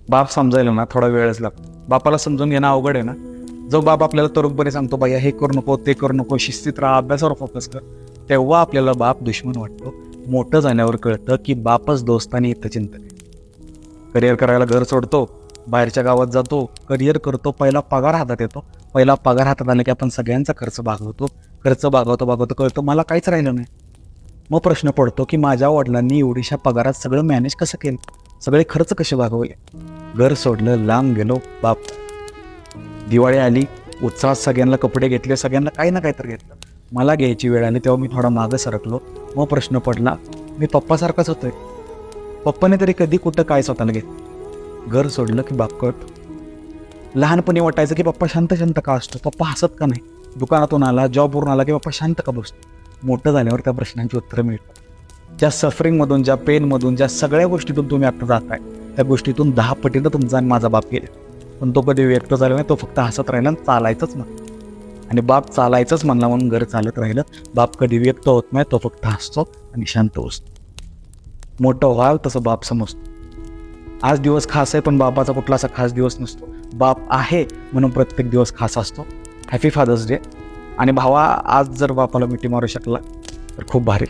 बाप समजायला ना थोडा वेळच लागतो. बापाला समजून घेणं अवघड आहे ना. जो बाप आपल्याला तरुणपणे सांगतो बाया हे करू नको ते करू नको, शिस्तीत राहा, अभ्यासावर फोकस कर, तेव्हा आपल्याला बाप दुश्मन वाटतो. मोठं झाल्यावर कळतं की बापच दोस्त आणि हितचिंतक आहे. करिअर करायला घर सोडतो, बाहेरच्या गावात जातो, करिअर करतो, पहिला पगार हातात येतो. पहिला पगार हातात आला की आपण सगळ्यांचा खर्च भागवतो. खर्च भागवतो कळतं मला काहीच राहिलं नाही. मग प्रश्न पडतो की माझ्या वडिलांनी एवढीशा पगारात सगळं मॅनेज कसं केलं, सगळे खर्च कसे भागवले. घर सोडलं, लांब गेलो, बाप. दिवाळी आली, उत्साहात सगळ्यांना कपडे घेतले, सगळ्यांना काही ना काही तर घेतलं. मला घ्यायची वेळ आली तेव्हा मी थोडा मागं सरकलो. मग प्रश्न पडला, मी पप्पासारखाच होतोय. पप्पाने तरी कधी कुठं काय स्वतःला घेत. घर सोडलं की बाप कळतो. लहानपणी वाटायचं की पप्पा शांत शांत का असतो, पप्पा हसत का नाही, दुकानातून आला, जॉबवरून आला की पप्पा शांत का बसतो. मोठं झाल्यावर त्या प्रश्नांची उत्तरं मिळतात. ज्या सफरिंगमधून, ज्या पेनमधून, ज्या सगळ्या गोष्टीतून तुम्ही आता जाताय, त्या गोष्टीतून 10 पटीनं तुमचा आणि माझा बाप गेले. पण तो कधी व्यक्त झाला नाही, तो फक्त हसत राहिला आणि चालायचंच म्हणतो. आणि बाप चालायचंच म्हणला म्हणून घर चालत राहिलं. बाप कधी व्यक्त होत नाही, तो फक्त हसतो आणि शांत बसतो. मोठं व्हाल तसं बाप समजतो. आज दिवस खास आहे पण बापाचा कुठला असा खास दिवस नसतो. बाप आहे म्हणून प्रत्येक दिवस खास असतो. Happy father's day. आणि भावा, आज जर बापाला मिठी मारू शकला तर खूप भारी.